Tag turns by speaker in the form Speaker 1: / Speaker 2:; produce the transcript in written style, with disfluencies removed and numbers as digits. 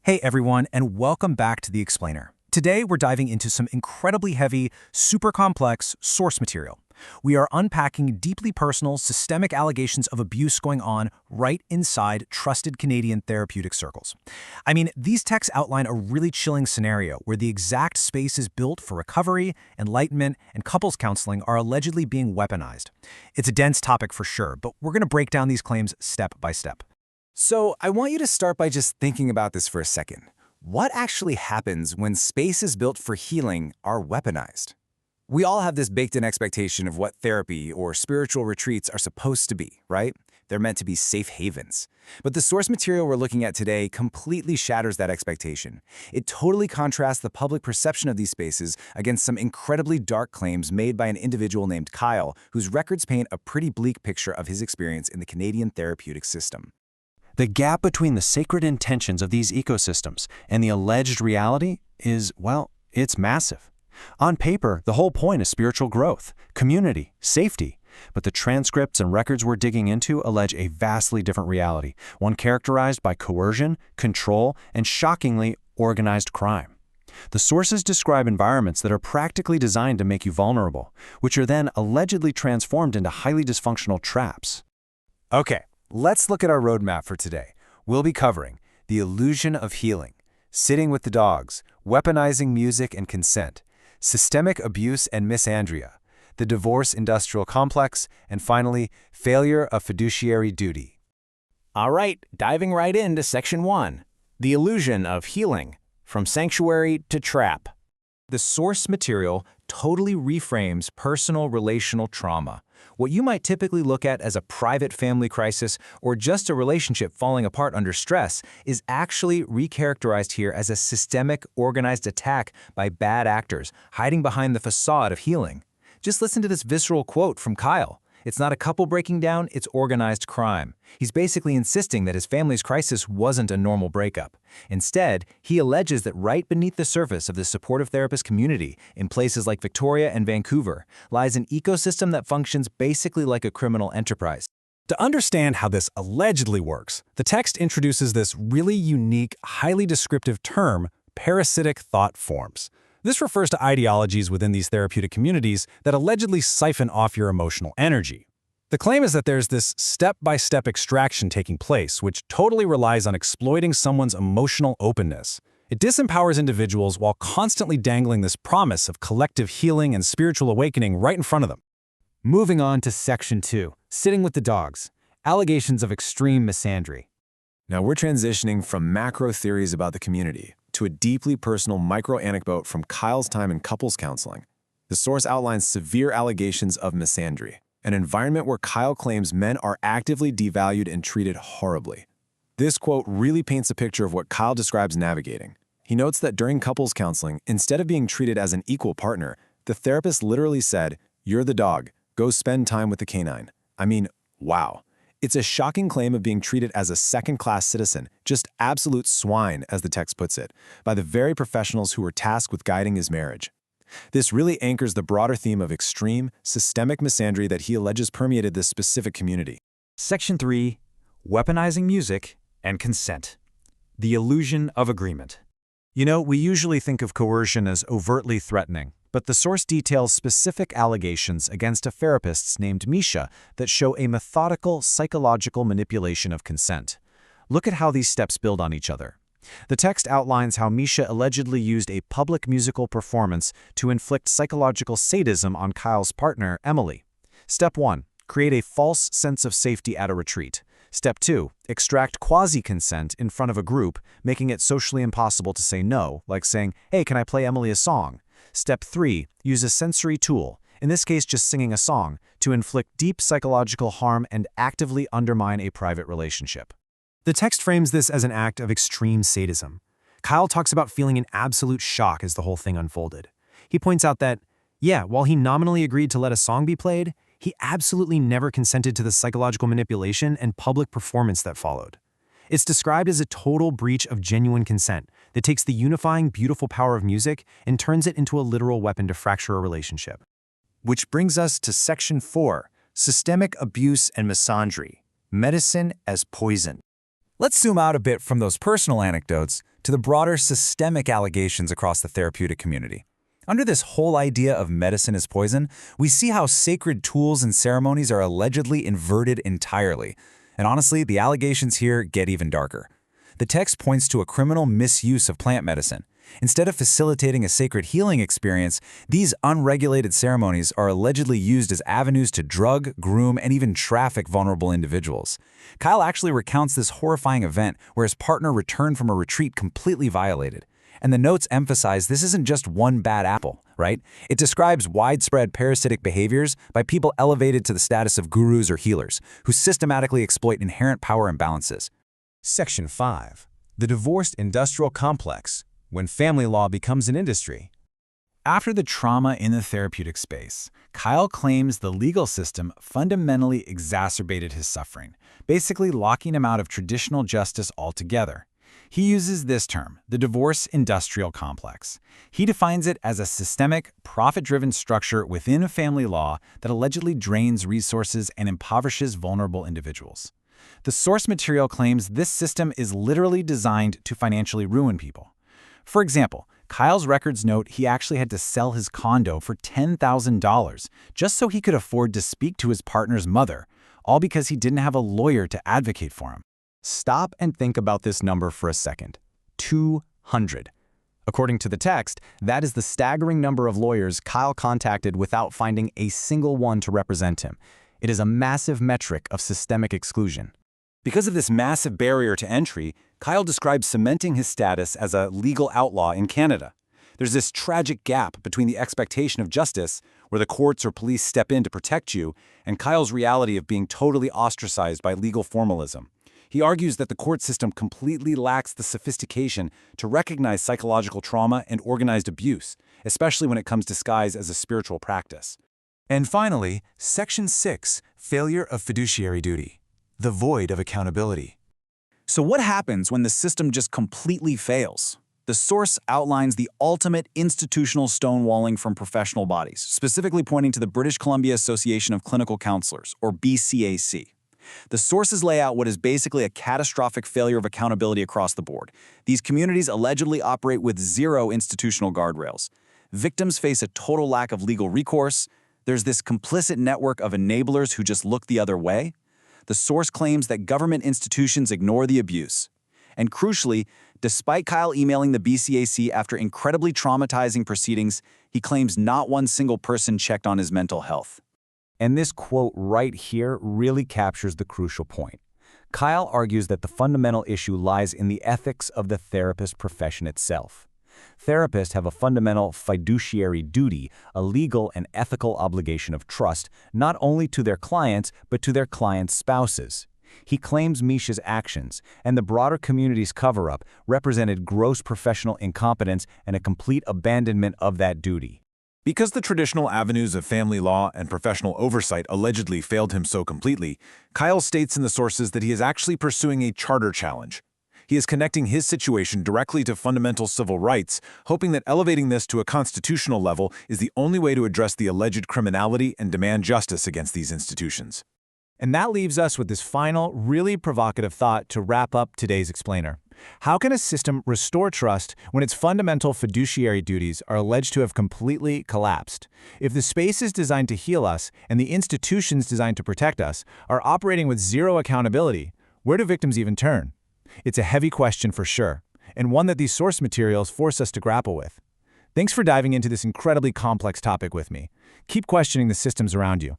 Speaker 1: Hey everyone, and welcome back to The Explainer. Today we're diving into some incredibly heavy, super complex source material. We are unpacking deeply personal, systemic allegations of abuse going on right inside trusted Canadian therapeutic circles. I mean, these texts outline a really chilling scenario where the exact spaces built for recovery, enlightenment, and couples counseling are allegedly being weaponized. It's a dense topic for sure, but we're going to break down these claims step by step.
Speaker 2: So I want you to start by just thinking about this for a second. What actually happens when spaces built for healing are weaponized? We all have this baked-in expectation of what therapy or spiritual retreats are supposed to be, right? They're meant to be safe havens. But the source material we're looking at today completely shatters that expectation. It totally contrasts the public perception of these spaces against some incredibly dark claims made by an individual named Kyle, whose records paint a pretty bleak picture of his experience in the Canadian therapeutic system.
Speaker 3: The gap between the sacred intentions of these ecosystems and the alleged reality is, well, it's massive. On paper, the whole point is spiritual growth, community, safety. But the transcripts and records we're digging into allege a vastly different reality, one characterized by coercion, control, and shockingly organized crime. The sources describe environments that are practically designed to make you vulnerable, which are then allegedly transformed into highly dysfunctional traps.
Speaker 2: Okay. Let's look at our roadmap for today. We'll be covering the illusion of healing, sitting with the dogs, weaponizing music and consent, systemic abuse and misandria, the divorce industrial complex, and finally, failure of fiduciary duty.
Speaker 4: All right, diving right into Section 1, the illusion of healing, from sanctuary to trap.
Speaker 1: The source material totally reframes personal relational trauma. What you might typically look at as a private family crisis or just a relationship falling apart under stress is actually recharacterized here as a systemic, organized attack by bad actors hiding behind the facade of healing. Just listen to this visceral quote from Kyle. It's not a couple breaking down, it's organized crime. He's basically insisting that his family's crisis wasn't a normal breakup. Instead, he alleges that right beneath the surface of the supportive therapist community, in places like Victoria and Vancouver, lies an ecosystem that functions basically like a criminal enterprise.
Speaker 5: To understand how this allegedly works, the text introduces this really unique, highly descriptive term, parasitic thought forms. This refers to ideologies within these therapeutic communities that allegedly siphon off your emotional energy. The claim is that there's this step-by-step extraction taking place, which totally relies on exploiting someone's emotional openness. It disempowers individuals while constantly dangling this promise of collective healing and spiritual awakening right in front of them.
Speaker 1: Moving on to Section 2, sitting with the dogs, allegations of extreme misandry.
Speaker 2: Now we're transitioning from macro theories about the community to a deeply personal micro-anecdote from Kyle's time in couples counseling. The source outlines severe allegations of misandry, an environment where Kyle claims men are actively devalued and treated horribly. This quote really paints a picture of what Kyle describes navigating. He notes that during couples counseling, instead of being treated as an equal partner, the therapist literally said, "You're the dog, go spend time with the canine." I mean, wow. It's a shocking claim of being treated as a second-class citizen, just absolute swine, as the text puts it, by the very professionals who were tasked with guiding his marriage. This really anchors the broader theme of extreme, systemic misandry that he alleges permeated this specific community.
Speaker 1: Section 3, weaponizing music and consent. The illusion of agreement.
Speaker 3: You know, we usually think of coercion as overtly threatening, but the source details specific allegations against a therapist named Misha that show a methodical psychological manipulation of consent. Look at how these steps build on each other. The text outlines how Misha allegedly used a public musical performance to inflict psychological sadism on Kyle's partner, Emily. Step 1. Create a false sense of safety at a retreat. Step 2. Extract quasi-consent in front of a group, making it socially impossible to say no, like saying, "Hey, can I play Emily a song?" Step 3. Use a sensory tool, in this case just singing a song, to inflict deep psychological harm and actively undermine a private relationship.
Speaker 5: The text frames this as an act of extreme sadism. Kyle talks about feeling in absolute shock as the whole thing unfolded. He points out that, while he nominally agreed to let a song be played, he absolutely never consented to the psychological manipulation and public performance that followed. It's described as a total breach of genuine consent that takes the unifying, beautiful power of music and turns it into a literal weapon to fracture a relationship.
Speaker 2: Which brings us to Section 4, systemic abuse and misandry, medicine as poison.
Speaker 1: Let's zoom out a bit from those personal anecdotes to the broader systemic allegations across the therapeutic community. Under this whole idea of medicine as poison, we see how sacred tools and ceremonies are allegedly inverted entirely. And honestly, the allegations here get even darker. The text points to a criminal misuse of plant medicine. Instead of facilitating a sacred healing experience, these unregulated ceremonies are allegedly used as avenues to drug, groom, and even traffic vulnerable individuals. Kyle actually recounts this horrifying event where his partner returned from a retreat completely violated. And the notes emphasize this isn't just one bad apple, right? It describes widespread parasitic behaviors by people elevated to the status of gurus or healers, who systematically exploit inherent power imbalances.
Speaker 3: Section 5. The divorced industrial complex, when family law becomes an industry.
Speaker 1: After the trauma in the therapeutic space, Kyle claims the legal system fundamentally exacerbated his suffering, basically locking him out of traditional justice altogether. He uses this term, the divorce industrial complex. He defines it as a systemic, profit-driven structure within family law that allegedly drains resources and impoverishes vulnerable individuals. The source material claims this system is literally designed to financially ruin people. For example, Kyle's records note he actually had to sell his condo for $10,000 just so he could afford to speak to his partner's mother, all because he didn't have a lawyer to advocate for him.
Speaker 3: Stop and think about this number for a second. 200. According to the text, that is the staggering number of lawyers Kyle contacted without finding a single one to represent him. It is a massive metric of systemic exclusion.
Speaker 1: Because of this massive barrier to entry, Kyle describes cementing his status as a legal outlaw in Canada. There's this tragic gap between the expectation of justice, where the courts or police step in to protect you, and Kyle's reality of being totally ostracized by legal formalism. He argues that the court system completely lacks the sophistication to recognize psychological trauma and organized abuse, especially when it comes disguised as a spiritual practice.
Speaker 2: And finally, Section 6, Failure of Fiduciary Duty, the void of accountability.
Speaker 6: So what happens when the system just completely fails? The source outlines the ultimate institutional stonewalling from professional bodies, specifically pointing to the British Columbia Association of Clinical Counselors, or BCAC. The sources lay out what is basically a catastrophic failure of accountability across the board. These communities allegedly operate with zero institutional guardrails. Victims face a total lack of legal recourse. There's this complicit network of enablers who just look the other way. The source claims that government institutions ignore the abuse. And crucially, despite Kyle emailing the BCAC after incredibly traumatizing proceedings, he claims not one single person checked on his mental health.
Speaker 1: And this quote right here really captures the crucial point. Kyle argues that the fundamental issue lies in the ethics of the therapist profession itself. Therapists have a fundamental fiduciary duty, a legal and ethical obligation of trust, not only to their clients, but to their clients' spouses. He claims Misha's actions and the broader community's cover-up represented gross professional incompetence and a complete abandonment of that duty.
Speaker 2: Because the traditional avenues of family law and professional oversight allegedly failed him so completely, Kyle states in the sources that he is actually pursuing a charter challenge. He is connecting his situation directly to fundamental civil rights, hoping that elevating this to a constitutional level is the only way to address the alleged criminality and demand justice against these institutions.
Speaker 3: And that leaves us with this final, really provocative thought to wrap up today's explainer. How can a system restore trust when its fundamental fiduciary duties are alleged to have completely collapsed? If the spaces designed to heal us and the institutions designed to protect us are operating with zero accountability, where do victims even turn? It's a heavy question for sure, and one that these source materials force us to grapple with. Thanks for diving into this incredibly complex topic with me. Keep questioning the systems around you.